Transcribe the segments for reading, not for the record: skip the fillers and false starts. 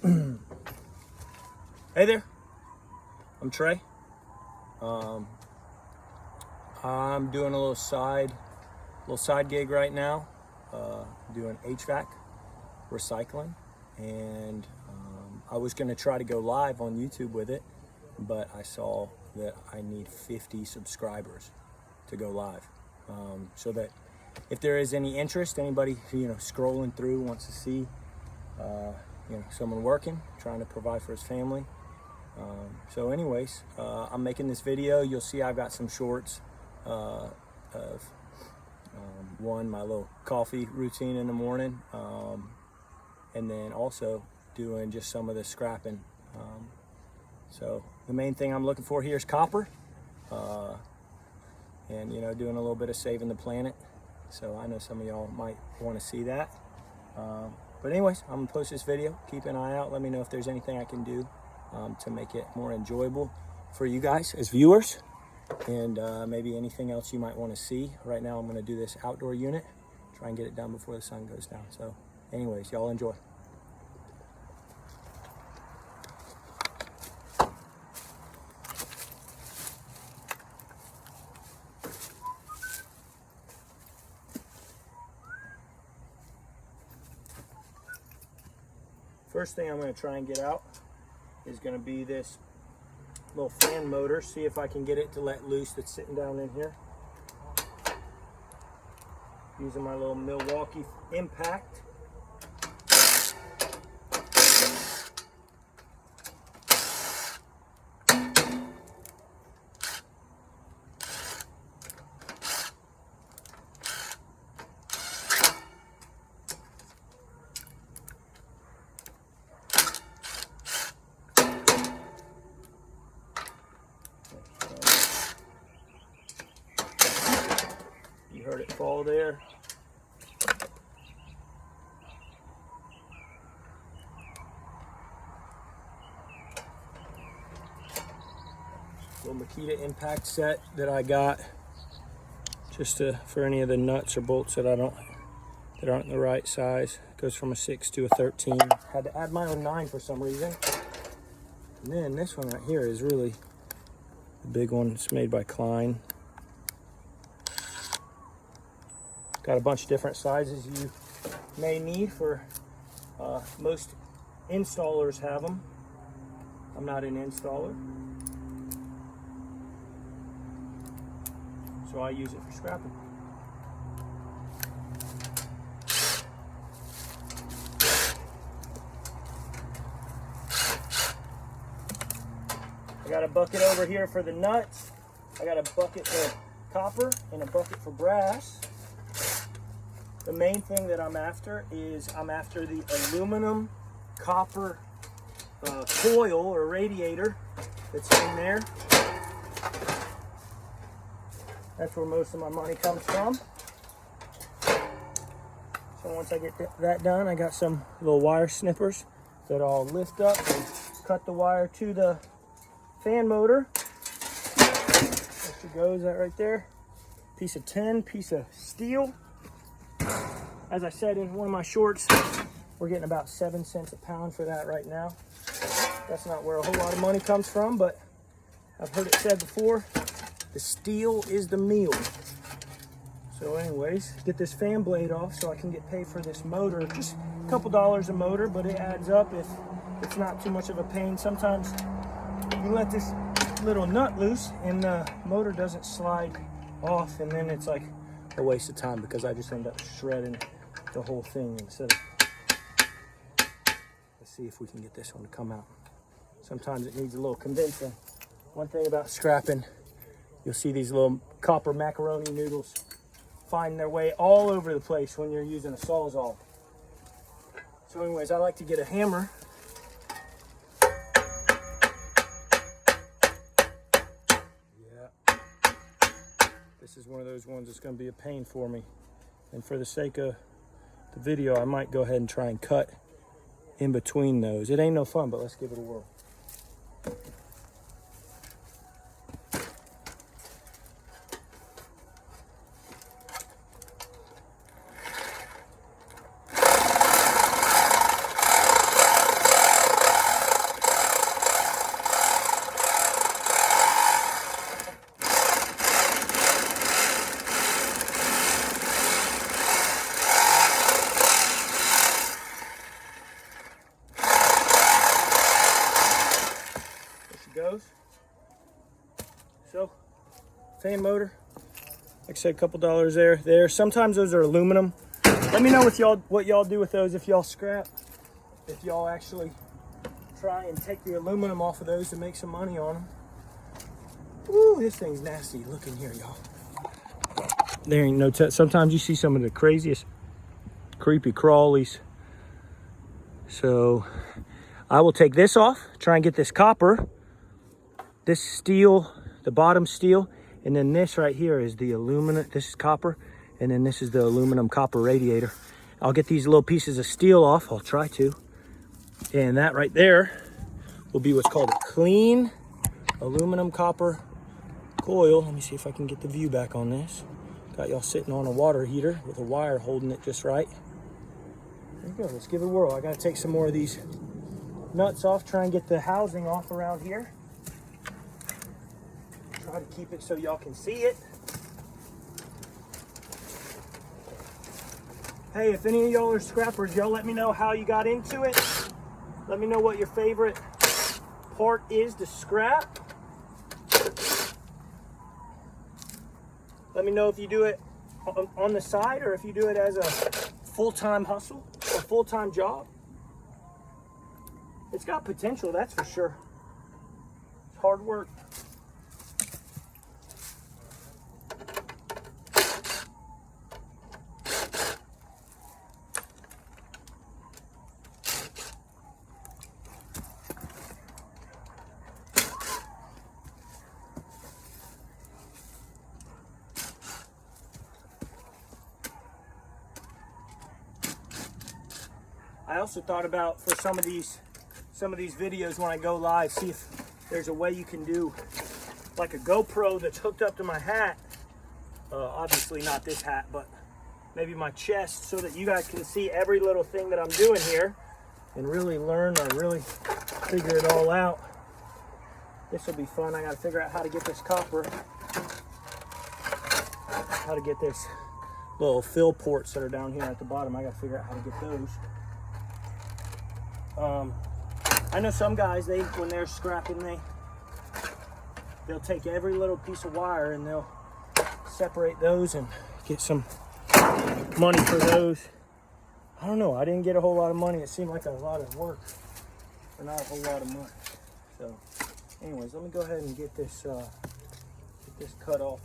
Hey there, I'm Trey. I'm doing a little side gig right now, doing HVAC recycling, and I was going to try to go live on YouTube with it, but I saw that I need 50 subscribers to go live, so that if there is any interest, anybody scrolling through wants to see someone working, trying to provide for his family. So anyways, I'm making this video. You'll see I've got some shorts of one, my little coffee routine in the morning, and then also doing just some of the scrapping. So the main thing I'm looking for here is copper, and doing a little bit of saving the planet. So I know some of y'all might want to see that. But anyways, I'm gonna post this video. Keep an eye out. Let me know if there's anything I can do to make it more enjoyable for you guys as viewers, and maybe anything else you might want to see. Right now I'm going to do this outdoor unit, try and get it done before the sun goes down. So anyways, y'all enjoy. First thing I'm going to try and get out is going to be this little fan motor. See if I can get it to let loose that's sitting down in here. Using my little Milwaukee Impact. You heard it fall there. Little Makita impact set that I got just for any of the nuts or bolts that aren't the right size. It goes from a 6 to a 13. Had to add my own 9 for some reason. And then this one right here is really the big one. It's made by Klein. Got a bunch of different sizes you may need for, most installers have them. I'm not an installer, so I use it for scrapping. I got a bucket over here for the nuts. I got a bucket for copper and a bucket for brass. The main thing that I'm after is the aluminum copper coil or radiator that's in there. That's where most of my money comes from. So once I get that done, I got some little wire snippers that I'll lift up and cut the wire to the fan motor. There she goes, that right there. Piece of tin, piece of steel. As I said in one of my shorts, we're getting about 7 cents a pound for that right now. That's not where a whole lot of money comes from, but I've heard it said before, the steel is the meal. So anyways, get this fan blade off so I can get paid for this motor. Just a couple dollars a motor, but it adds up if it's not too much of a pain. Sometimes you let this little nut loose and the motor doesn't slide off, and then it's like a waste of time because I just end up shredding the whole thing instead of... Let's see if we can get this one to come out. Sometimes it needs a little convincing. One thing about scrapping, you'll see these little copper macaroni noodles find their way all over the place when you're using a Sawzall. So anyways, I like to get a hammer. Yeah. This is one of those ones that's going to be a pain for me. And for the sake of the video, I might go ahead and try and cut in between those. It ain't no fun, but let's give it a whirl. fan motor. Like I said, a couple dollars there. Sometimes those are aluminum. Let me know what y'all do with those, if y'all scrap, if y'all actually try and take the aluminum off of those to make some money on them. Ooh, this thing's nasty. Look in here, y'all. There ain't no sometimes you see some of the craziest creepy crawlies. So I will take this off, try and get this copper, this steel, the bottom steel, and then this right here is the aluminum. This is copper, and then this is the aluminum copper radiator. I'll get these little pieces of steel off. I'll try to. And that right there will be what's called a clean aluminum copper coil. Let me see if I can get the view back on this. Got y'all sitting on a water heater with a wire holding it just right. There you go. Let's give it a whirl. I got to take some more of these nuts off, try and get the housing off around here. Try to keep it so y'all can see it. Hey, if any of y'all are scrappers, y'all let me know how you got into it. Let me know what your favorite part is to scrap. Let me know if you do it on the side or if you do it as a full-time hustle or full-time job. It's got potential, that's for sure. It's hard work. I also thought about for some of these videos when I go live, see if there's a way you can do like a GoPro that's hooked up to my hat. Obviously not this hat, but maybe my chest, so that you guys can see every little thing that I'm doing here and really learn or really figure it all out. This will be fun. I got to figure out how to get this copper, how to get this little fill ports that are down here at the bottom. I got to figure out how to get those. I know some guys, when they're scrapping, they'll take every little piece of wire and they'll separate those and get some money for those. I don't know. I didn't get a whole lot of money. It seemed like a lot of work for not a whole lot of money. So, anyways, let me go ahead and get this cut off.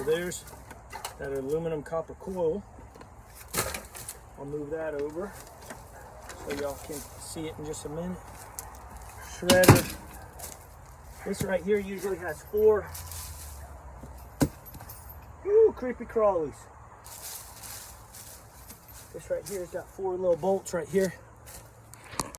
There's that aluminum copper coil. I'll move that over so y'all can see it in just a minute. Shredder. This right here usually has 4 creepy crawlies. This right here has got 4 little bolts right here.